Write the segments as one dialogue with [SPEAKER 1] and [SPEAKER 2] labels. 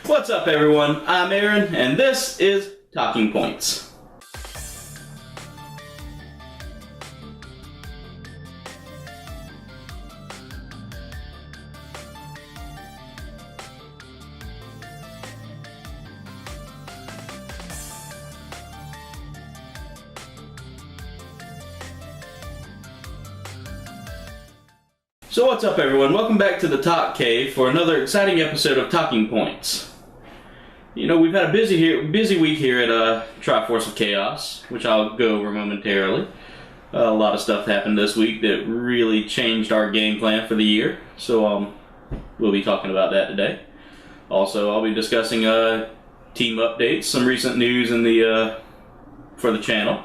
[SPEAKER 1] What's up, everyone? I'm Aaron, and this is Talking Points. So what's up, everyone? Welcome back to the Talk Cave for another exciting episode of Talking Points. You know, we've had a busy week here at Triforce of Chaos, which I'll go over momentarily. A lot of stuff happened this week that really changed our game plan for the year, so we'll be talking about that today. Also, I'll be discussing team updates, some recent news in the for the channel.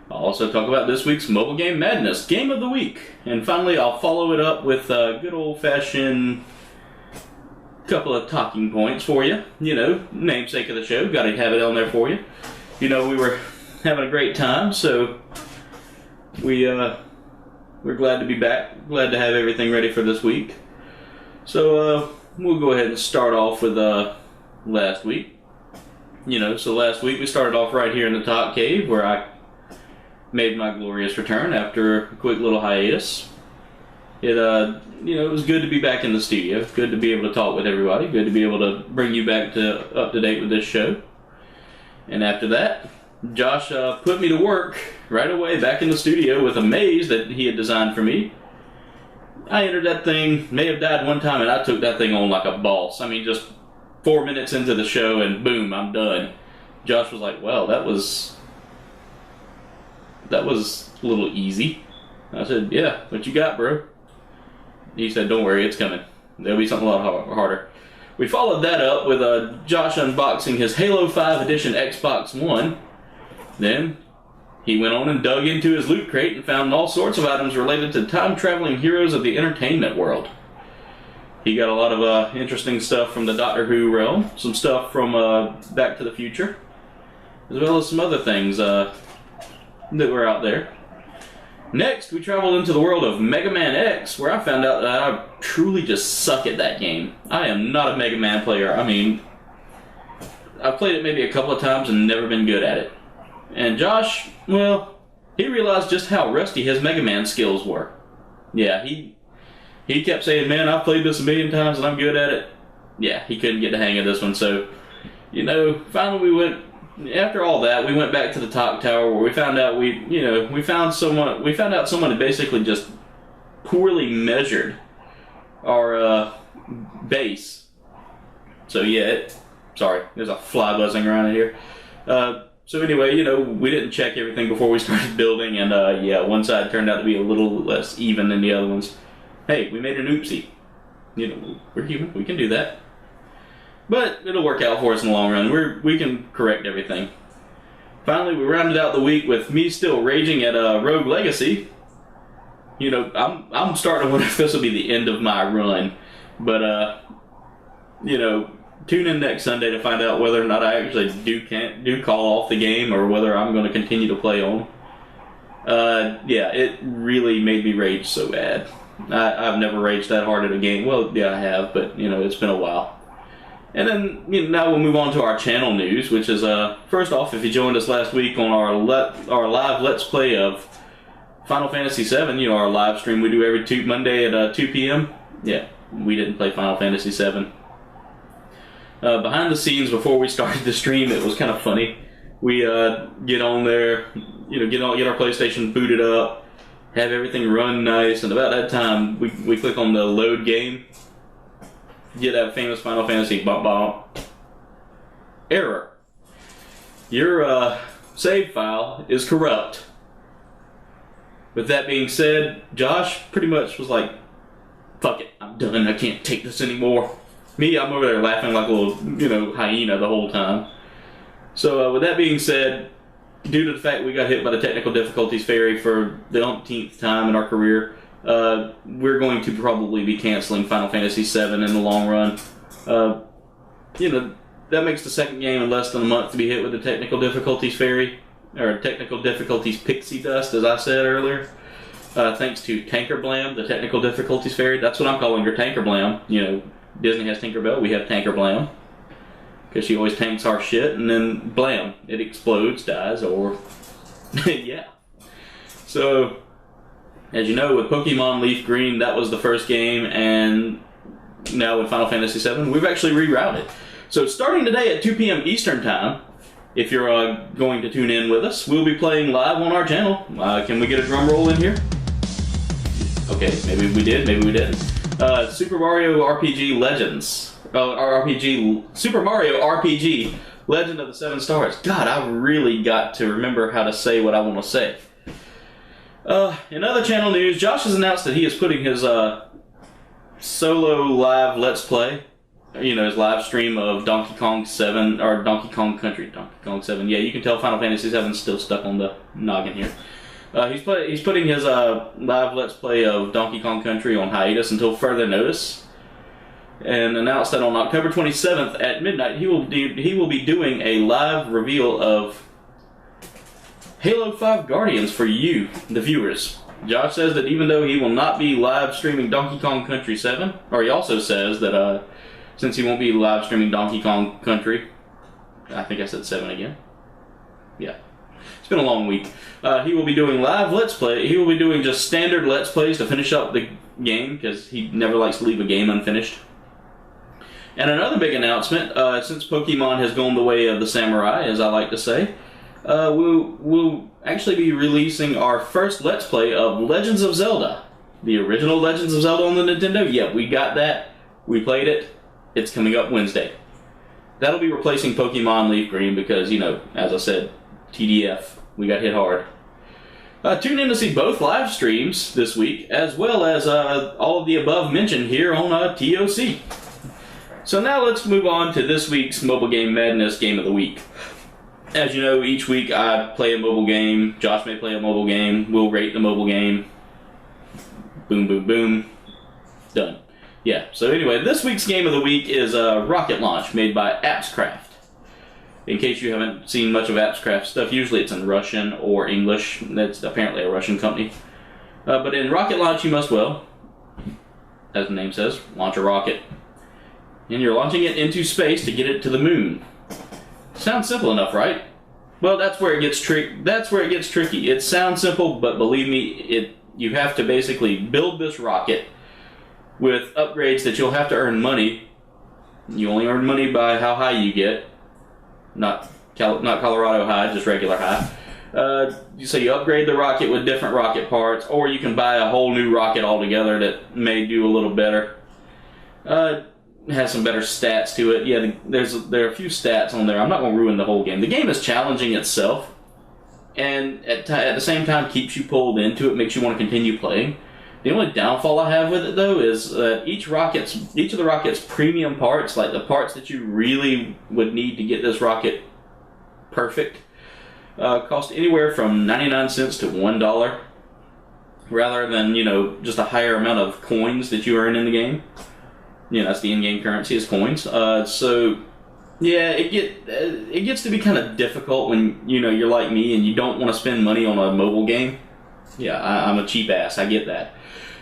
[SPEAKER 1] I'll also talk about this week's Mobile Game Madness, Game of the Week. And finally, I'll follow it up with a good old-fashioned couple of talking points for you. You know, namesake of the show, gotta have it on there for you. You know, we were having a great time, so we're glad to be back. Glad to have everything ready for this week. So, we'll go ahead and start off with last week. You know, so last week we started off right here in the Talk Cave, where I made my glorious return after a quick little hiatus. It was good to be back in the studio. Good to be able to talk with everybody. Good to be able to bring you back up to date with this show. And after that, Josh put me to work right away back in the studio with a maze that he had designed for me. I entered that thing, may have died one time, and I took that thing on like a boss. I mean, just 4 minutes into the show and boom, I'm done. Josh was like, well, that was a little easy. I said, yeah, what you got, bro? He said, don't worry, it's coming. There'll be something a lot harder. We followed that up with Josh unboxing his Halo 5 Edition Xbox One. Then he went on and dug into his loot crate and found all sorts of items related to time-traveling heroes of the entertainment world. He got a lot of interesting stuff from the Doctor Who realm, some stuff from Back to the Future, as well as some other things that were out there. Next, we traveled into the world of Mega Man X, where I found out that I truly just suck at that game. I am not a Mega Man player. I mean, I've played it maybe a couple of times and never been good at it. And Josh, well, he realized just how rusty his Mega Man skills were. Yeah, he kept saying, man, I've played this a million times and I'm good at it. Yeah, he couldn't get the hang of this one, so, you know, finally after all that, we went back to the Talk Tower where we found out we found out someone had basically just poorly measured our base. So yeah, sorry, there's a fly buzzing around here. So anyway, you know, we didn't check everything before we started building, and yeah, one side turned out to be a little less even than the other ones. Hey, we made an oopsie. You know, we're human, we can do that. But it'll work out for us in the long run. We can correct everything. Finally, we rounded out the week with me still raging at Rogue Legacy. You know, I'm starting to wonder if this will be the end of my run. But, you know, tune in next Sunday to find out whether or not I actually do call off the game or whether I'm going to continue to play on. Yeah, it really made me rage so bad. I've never raged that hard at a game. Well, yeah, I have, but, you know, it's been a while. And then, you know, now we'll move on to our channel news, which is, first off, if you joined us last week on our live Let's Play of Final Fantasy VII, you know, our live stream we do every Monday at 2 p.m. Yeah, we didn't play Final Fantasy VII. Behind the scenes, before we started the stream, it was kind of funny. We get on there, you know, get our PlayStation booted up, have everything run nice, and about that time, we click on the load game. Get that famous Final Fantasy bump bump. Error. Your save file is corrupt. With that being said, Josh pretty much was like, fuck it, I'm done, I can't take this anymore. Me, I'm over there laughing like a little, you know, hyena the whole time. So with that being said, due to the fact we got hit by the technical difficulties fairy for the umpteenth time in our career, we're going to probably be canceling Final Fantasy VII in the long run. You know, that makes the second game in less than a month to be hit with the technical difficulties fairy, or technical difficulties pixie dust, as I said earlier. Thanks to Tanker Blam, the technical difficulties fairy. That's what I'm calling her, Tanker Blam. You know, Disney has Tinkerbell, we have Tanker Blam. because she always tanks our shit, and then blam, it explodes, dies, or yeah. So, as you know, with Pokemon Leaf Green, that was the first game, and now with Final Fantasy VII, we've actually rerouted. So starting today at 2 p.m. Eastern Time, if you're going to tune in with us, we'll be playing live on our channel. Can we get a drum roll in here? Okay, maybe we did, maybe we didn't. Super Mario RPG Legends. Super Mario RPG Legend of the Seven Stars. God, I really got to remember how to say what I want to say. In other channel news, Josh has announced that he is putting his solo live Let's Play, his live stream of Donkey Kong 7, or Donkey Kong Country, Donkey Kong 7. Yeah, you can tell Final Fantasy VII is still stuck on the noggin here. He's putting his live Let's Play of Donkey Kong Country on hiatus until further notice, and announced that on October 27th at midnight he will be doing a live reveal of Halo 5 Guardians for you, the viewers. Josh says that even though he will not be live streaming Donkey Kong Country 7, or he also says that since he won't be live streaming Donkey Kong Country, I think I said 7 again. Yeah. It's been a long week. He will be doing live Let's Play. He will be doing just standard Let's Plays to finish up the game, because he never likes to leave a game unfinished. And another big announcement, since Pokemon has gone the way of the samurai, as I like to say, we'll actually be releasing our first Let's Play of Legends of Zelda. The original Legends of Zelda on the Nintendo. Yeah, we got that. We played it. It's coming up Wednesday. That'll be replacing Pokemon Leaf Green because, as I said, TDF. We got hit hard. Tune in to see both live streams this week, as well as all of the above mentioned here on ToC. So now let's move on to this week's Mobile Game Madness Game of the Week. As you know, each week I play a mobile game. Josh may play a mobile game. We'll rate the mobile game. Boom, boom, boom. Done. Yeah, so anyway, this week's Game of the Week is Rocket Launch, made by AppsCraft. In case you haven't seen much of AppsCraft stuff, usually it's in Russian or English. That's apparently a Russian company. But in Rocket Launch, you must, well, as the name says, launch a rocket. And you're launching it into space to get it to the moon. Sounds simple enough, right? Well, that's where it gets tricky. It sounds simple, but believe me, you have to basically build this rocket with upgrades that you'll have to earn money. You only earn money by how high you get. Not Colorado high, just regular high. So you upgrade the rocket with different rocket parts, or you can buy a whole new rocket altogether that may do a little better. Has some better stats to it. Yeah, there are a few stats on there. I'm not going to ruin the whole game. The game is challenging itself, and at the same time keeps you pulled into it, makes you want to continue playing. The only downfall I have with it, though, is that each of the rocket's premium parts, like the parts that you really would need to get this rocket perfect, cost anywhere from 99 cents to $1, rather than, just a higher amount of coins that you earn in the game. That's the in-game currency is coins. So, yeah, it gets to be kind of difficult when, you're like me and you don't want to spend money on a mobile game. Yeah, I'm a cheap ass, I get that.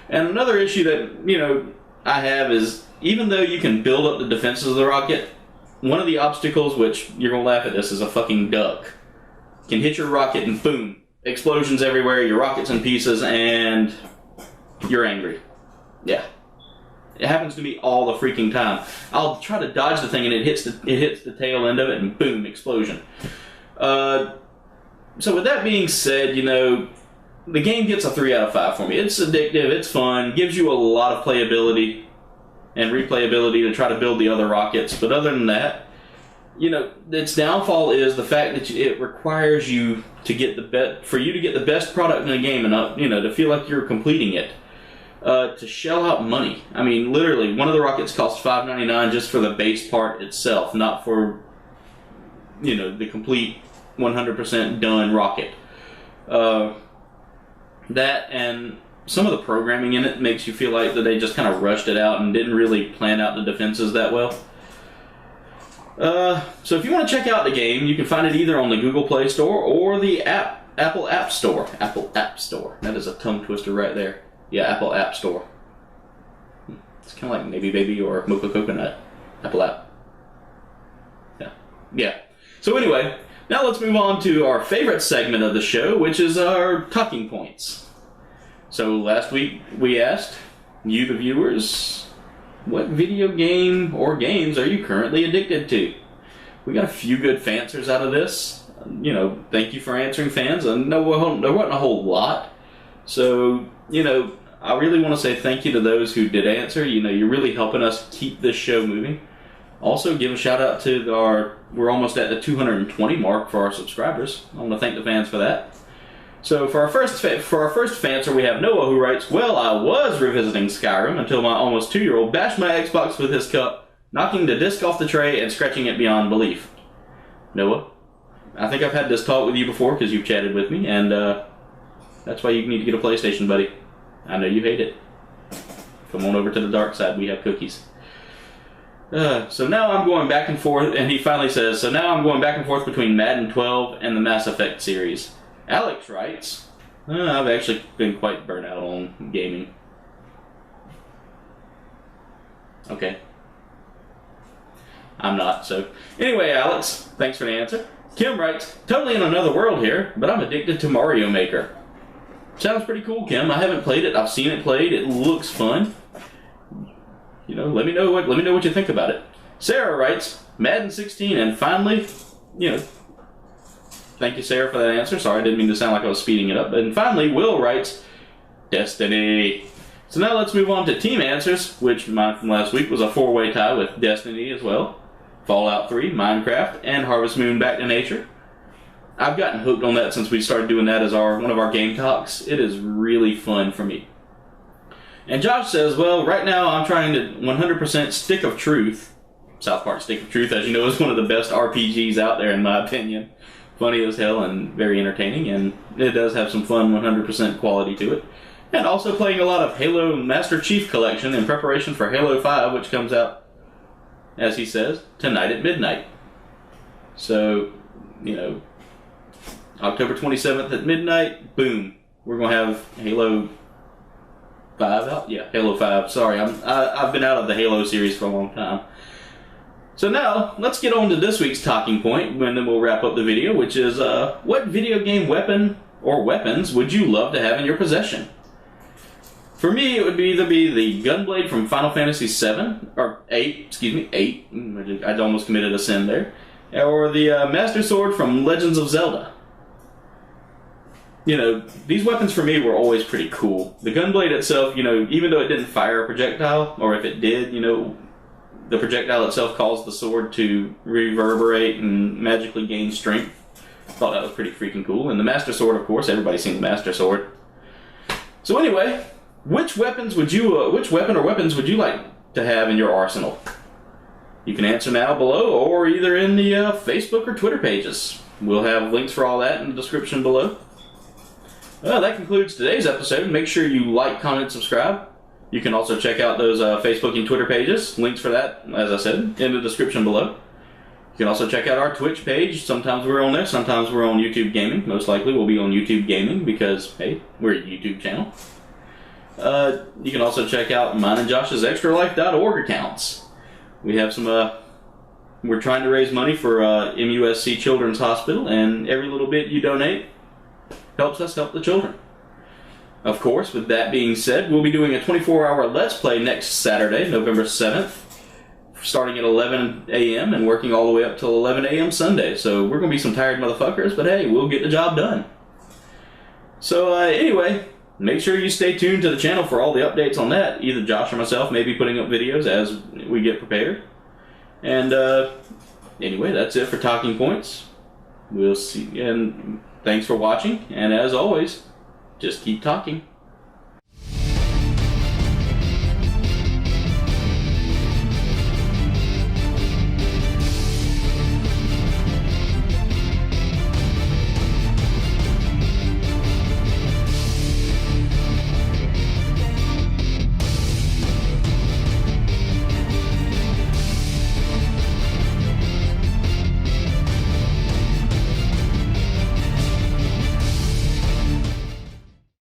[SPEAKER 1] And another issue that, I have is, even though you can build up the defenses of the rocket, one of the obstacles, which you're going to laugh at this, is a fucking duck. Can hit your rocket and boom, explosions everywhere, your rocket's in pieces, and you're angry. Yeah. It happens to me all the freaking time. I'll try to dodge the thing and it hits the tail end of it and boom, explosion. So with that being said, the game gets a 3 out of 5 for me. It's addictive, it's fun, gives you a lot of playability and replayability to try to build the other rockets. But other than that, its downfall is the fact that it requires you to get the best product in the game and to feel like you're completing it. To shell out money. I mean, literally, one of the rockets costs $5.99 just for the base part itself, not for, the complete 100% done rocket. That and some of the programming in it makes you feel like that they just kind of rushed it out and didn't really plan out the defenses that well. So if you want to check out the game, you can find it either on the Google Play Store or the Apple App Store. Apple App Store. That is a tongue twister right there. Yeah, Apple App Store. It's kind of like Maybe Baby or Mocha Coconut. Apple App. Yeah. Yeah. So anyway, now let's move on to our favorite segment of the show, which is our talking points. So last week we asked you, the viewers, what video game or games are you currently addicted to? We got a few good answers out of this. You know, thank you for answering, fans. And there wasn't a whole lot. So, you know, I really want to say thank you to those who did answer. You know, you're really helping us keep this show moving. Also, give a shout out to we're almost at the 220 mark for our subscribers. I want to thank the fans for that. So for our first fancer, we have Noah, who writes, well, I was revisiting Skyrim until my almost 2-year-old bashed my Xbox with his cup, knocking the disc off the tray and scratching it beyond belief. Noah, I think I've had this talk with you before because you've chatted with me, and that's why you need to get a PlayStation, buddy. I know you hate it. Come on over to the dark side. We have cookies. So now I'm going back and forth, and he finally says, so now I'm going back and forth between Madden 12 and the Mass Effect series. Alex writes, I've actually been quite burnt out on gaming. Okay. I'm not, so. Anyway, Alex, thanks for the answer. Kim writes, totally in another world here, but I'm addicted to Mario Maker. Sounds pretty cool, Kim. I haven't played it. I've seen it played. It looks fun. You know, let me know what you think about it. Sarah writes, Madden 16, and finally, you know, thank you, Sarah, for that answer. Sorry, I didn't mean to sound like I was speeding it up. And finally, Will writes, Destiny. So now let's move on to team answers, which mine from last week was a 4-way tie with Destiny as well. Fallout 3, Minecraft, and Harvest Moon Back to Nature. I've gotten hooked on that since we started doing that as one of our game talks. It is really fun for me. And Josh says, well, right now I'm trying to 100% Stick of Truth. South Park Stick of Truth, as you know, is one of the best RPGs out there in my opinion. Funny as hell and very entertaining, and it does have some fun 100% quality to it. And also playing a lot of Halo Master Chief Collection in preparation for Halo 5, which comes out, as he says, tonight at midnight. So, you know, October 27th at midnight, boom, we're going to have Halo 5 out? Yeah, Halo 5. Sorry, I've been out of the Halo series for a long time. So now, let's get on to this week's talking point, and then we'll wrap up the video, which is, what video game weapon or weapons would you love to have in your possession? For me, it would either be the Gunblade from Final Fantasy VII, or 8, I almost committed a sin there, or the Master Sword from Legends of Zelda. You know, these weapons for me were always pretty cool. The Gunblade itself, you know, even though it didn't fire a projectile, or if it did, you know, the projectile itself caused the sword to reverberate and magically gain strength. Thought that was pretty freaking cool. And the Master Sword, of course, everybody's seen the Master Sword. So anyway, which weapon or weapons would you like to have in your arsenal? You can answer now below, or either in the Facebook or Twitter pages. We'll have links for all that in the description below. Well, that concludes today's episode. Make sure you like, comment, subscribe. You can also check out those Facebook and Twitter pages. Links for that, as I said, in the description below. You can also check out our Twitch page. Sometimes we're on there, sometimes we're on YouTube Gaming. Most likely we'll be on YouTube Gaming because, hey, we're a YouTube channel. You can also check out mine and Josh's extralife.org accounts. We have some, we're trying to raise money for MUSC Children's Hospital, and every little bit you donate helps us help the children. Of course, with that being said, we'll be doing a 24-hour Let's Play next Saturday, November 7th, starting at 11 a.m. and working all the way up till 11 a.m. Sunday. So we're going to be some tired motherfuckers, but hey, we'll get the job done. So anyway, make sure you stay tuned to the channel for all the updates on that. Either Josh or myself may be putting up videos as we get prepared. And anyway, that's it for Talking Points. We'll see, and thanks for watching, and as always, just keep talking.